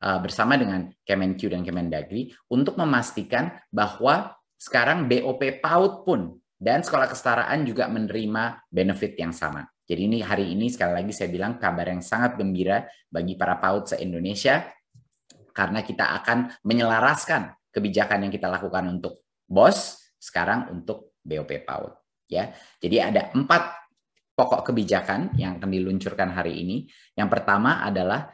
bersama dengan Kemenq dan Kemendagri untuk memastikan bahwa sekarang BOP PAUD pun dan sekolah kesetaraan juga menerima benefit yang sama. Jadi ini hari ini sekali lagi saya bilang kabar yang sangat gembira bagi para PAUD se-Indonesia karena kita akan menyelaraskan kebijakan yang kita lakukan untuk BOS sekarang untuk BOP PAUD ya. Jadi ada 4 pokok kebijakan yang akan diluncurkan hari ini. Yang pertama adalah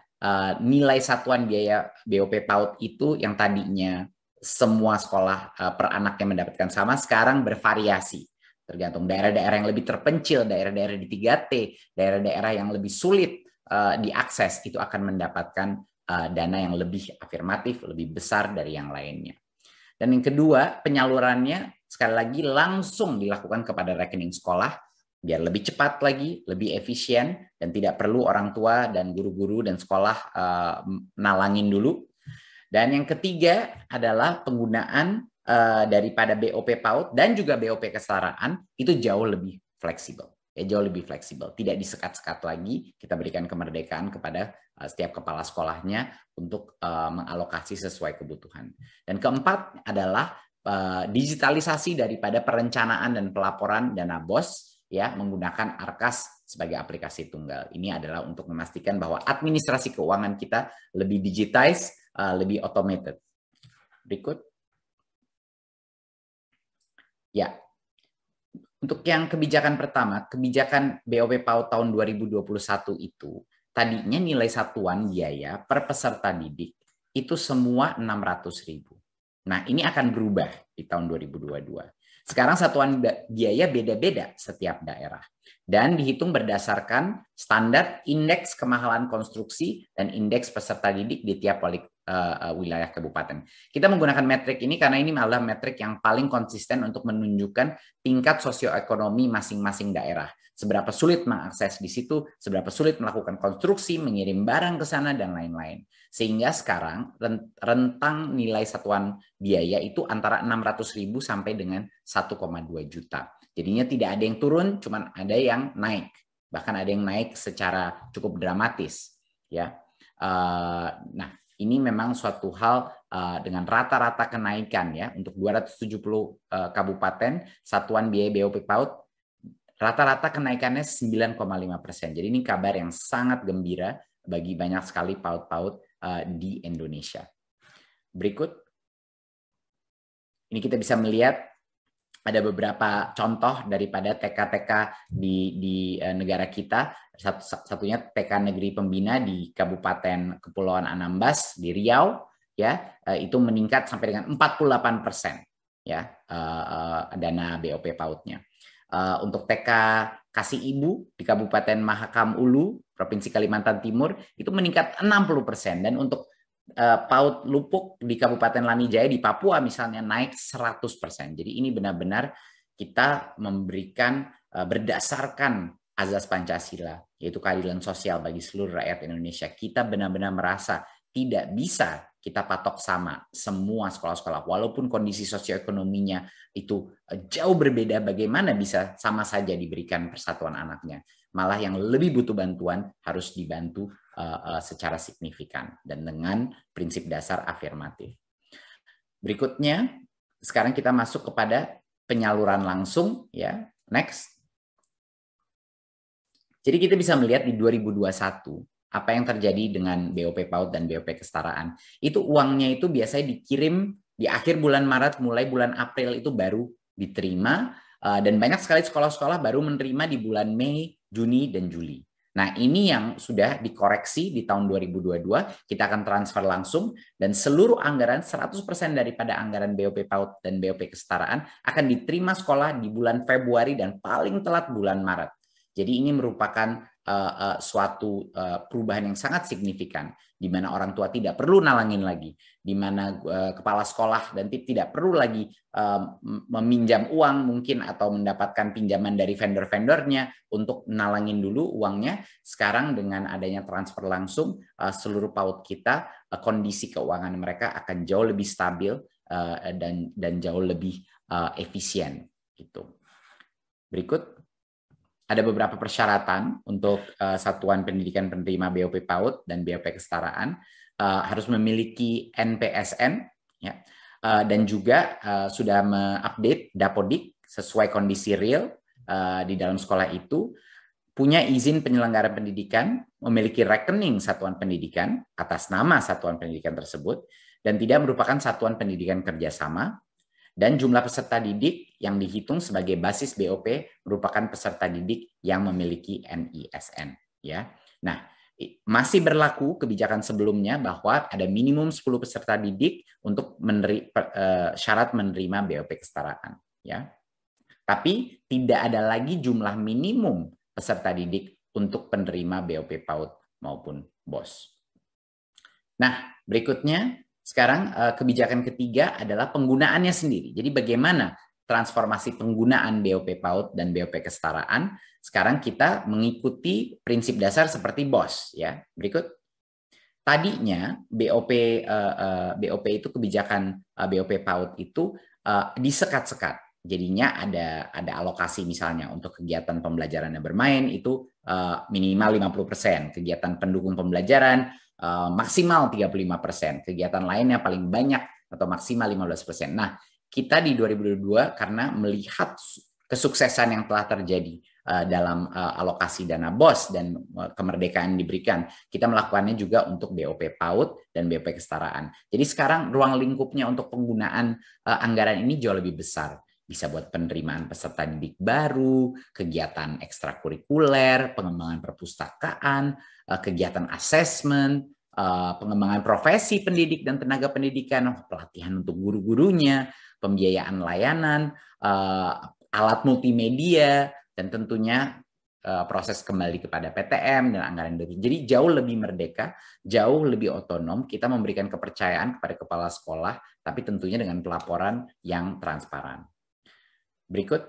nilai satuan biaya BOP PAUD itu yang tadinya semua sekolah per anaknya mendapatkan sama, sekarang bervariasi. Tergantung daerah-daerah yang lebih terpencil, daerah-daerah di 3T, daerah-daerah yang lebih sulit diakses, itu akan mendapatkan dana yang lebih afirmatif, lebih besar dari yang lainnya. Dan yang kedua, penyalurannya sekali lagi langsung dilakukan kepada rekening sekolah, biar lebih cepat lagi, lebih efisien, dan tidak perlu orang tua dan guru-guru dan sekolah nalangin dulu. Dan yang ketiga adalah penggunaan daripada BOP PAUD dan juga BOP kesetaraan itu jauh lebih fleksibel. Jauh lebih fleksibel, tidak disekat-sekat lagi, kita berikan kemerdekaan kepada setiap kepala sekolahnya untuk mengalokasi sesuai kebutuhan. Dan keempat adalah digitalisasi daripada perencanaan dan pelaporan dana BOS ya menggunakan Arkas sebagai aplikasi tunggal. Ini adalah untuk memastikan bahwa administrasi keuangan kita lebih digitize, lebih automated. Berikut. Ya. Untuk yang kebijakan pertama, kebijakan BOP PAUD tahun 2021 itu tadinya nilai satuan biaya per peserta didik itu semua 600.000. Nah, ini akan berubah di tahun 2022. Sekarang satuan biaya beda-beda setiap daerah dan dihitung berdasarkan standar indeks kemahalan konstruksi dan indeks peserta didik di tiap wilayah kabupaten. Kita menggunakan metrik ini karena ini adalah metrik yang paling konsisten untuk menunjukkan tingkat sosioekonomi masing-masing daerah. Seberapa sulit mengakses di situ, seberapa sulit melakukan konstruksi, mengirim barang ke sana, dan lain-lain. Sehingga sekarang rentang nilai satuan biaya itu antara 600.000 sampai dengan 1,2 juta. Jadinya tidak ada yang turun, cuman ada yang naik. Bahkan ada yang naik secara cukup dramatis. Ya. Nah, ini memang suatu hal dengan rata-rata kenaikan ya untuk 270 kabupaten satuan biaya BOP PAUD rata-rata kenaikannya 9,5%. Jadi ini kabar yang sangat gembira bagi banyak sekali PAUD-PAUD di Indonesia. Berikut. Ini kita bisa melihat ada beberapa contoh daripada TK-TK di negara kita. Satunya TK Negeri Pembina di Kabupaten Kepulauan Anambas di Riau, ya itu meningkat sampai dengan 48% ya dana BOP PAUD-nya. Untuk TK Kasih Ibu di Kabupaten Mahakam Ulu, Provinsi Kalimantan Timur itu meningkat 60%, dan untuk PAUD Lupuk di Kabupaten Lanijaya di Papua misalnya naik 100%. Jadi ini benar-benar kita memberikan berdasarkan azas Pancasila, yaitu keadilan sosial bagi seluruh rakyat Indonesia. Kita benar-benar merasa tidak bisa kita patok sama semua sekolah-sekolah, walaupun kondisi sosioekonominya itu jauh berbeda, bagaimana bisa sama saja diberikan persatuan anaknya. Malah yang lebih butuh bantuan harus dibantu secara signifikan dan dengan prinsip dasar afirmatif. Berikutnya, sekarang kita masuk kepada penyaluran langsung, ya. Next. Jadi kita bisa melihat di 2021 apa yang terjadi dengan BOP PAUD dan BOP kesetaraan. Itu uangnya itu biasanya dikirim di akhir bulan Maret, mulai bulan April itu baru diterima, dan banyak sekali sekolah-sekolah baru menerima di bulan Mei, Juni, dan Juli. Nah, ini yang sudah dikoreksi di tahun 2022, kita akan transfer langsung, dan seluruh anggaran, 100% daripada anggaran BOP PAUD dan BOP kesetaraan akan diterima sekolah di bulan Februari dan paling telat bulan Maret. Jadi ini merupakan suatu perubahan yang sangat signifikan, di mana orang tua tidak perlu nalangin lagi, di mana kepala sekolah dan tidak perlu lagi meminjam uang mungkin atau mendapatkan pinjaman dari vendor-vendornya untuk nalangin dulu uangnya. Sekarang dengan adanya transfer langsung, seluruh PAUD kita, kondisi keuangan mereka akan jauh lebih stabil dan jauh lebih efisien. Gitu. Berikut. Ada beberapa persyaratan untuk satuan pendidikan penerima BOP PAUD dan BOP kesetaraan. harus memiliki NPSN, ya, dan juga sudah mengupdate Dapodik sesuai kondisi real di dalam sekolah itu, punya izin penyelenggara pendidikan, memiliki rekening satuan pendidikan atas nama satuan pendidikan tersebut, dan tidak merupakan satuan pendidikan kerjasama, dan jumlah peserta didik yang dihitung sebagai basis BOP merupakan peserta didik yang memiliki NISN. Ya, nah masih berlaku kebijakan sebelumnya bahwa ada minimum 10 peserta didik untuk syarat menerima BOP kesetaraan. Ya, tapi tidak ada lagi jumlah minimum peserta didik untuk penerima BOP PAUD maupun BOS. Nah, berikutnya sekarang kebijakan ketiga adalah penggunaannya sendiri. Jadi bagaimana transformasi penggunaan BOP PAUD dan BOP kesetaraan? Sekarang kita mengikuti prinsip dasar seperti BOS, ya. Berikut. Tadinya BOP itu kebijakan BOP PAUD itu disekat-sekat. Jadinya ada alokasi misalnya untuk kegiatan pembelajaran dan bermain itu minimal 50%, kegiatan pendukung pembelajaran maksimal 35%, kegiatan lainnya paling banyak atau maksimal 15%. Nah, kita di 2022 karena melihat kesuksesan yang telah terjadi dalam alokasi dana BOS dan kemerdekaan diberikan, kita melakukannya juga untuk BOP PAUD dan BOP kesetaraan. Jadi sekarang ruang lingkupnya untuk penggunaan anggaran ini jauh lebih besar. Bisa buat penerimaan peserta didik baru, kegiatan ekstrakurikuler, pengembangan perpustakaan, kegiatan asesmen, pengembangan profesi pendidik dan tenaga pendidikan, pelatihan untuk guru-gurunya, pembiayaan layanan, alat multimedia, dan tentunya proses kembali kepada PTM dan anggaran itu. Jadi jauh lebih merdeka, jauh lebih otonom, kita memberikan kepercayaan kepada kepala sekolah, tapi tentunya dengan pelaporan yang transparan. Berikut.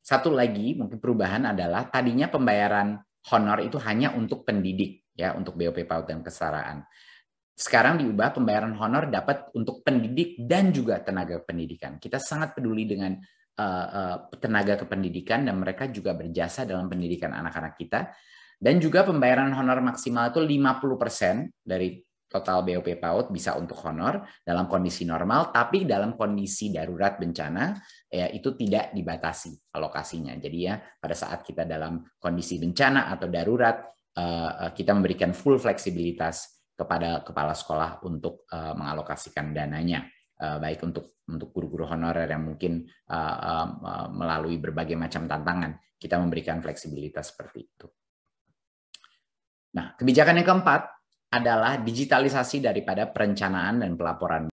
Satu lagi mungkin perubahan adalah tadinya pembayaran honor itu hanya untuk pendidik, ya, untuk BOP PAUD dan kesetaraan. Sekarang diubah pembayaran honor dapat untuk pendidik dan juga tenaga pendidikan. Kita sangat peduli dengan tenaga kependidikan dan mereka juga berjasa dalam pendidikan anak-anak kita. Dan juga pembayaran honor maksimal itu 50% dari total BOP PAUD bisa untuk honor dalam kondisi normal, tapi dalam kondisi darurat bencana ya itu tidak dibatasi alokasinya. Jadi ya pada saat kita dalam kondisi bencana atau darurat kita memberikan full fleksibilitas kepada kepala sekolah untuk mengalokasikan dananya, baik untuk guru-guru honorer yang mungkin melalui berbagai macam tantangan, kita memberikan fleksibilitas seperti itu. Nah, kebijakan yang keempat adalah digitalisasi daripada perencanaan dan pelaporan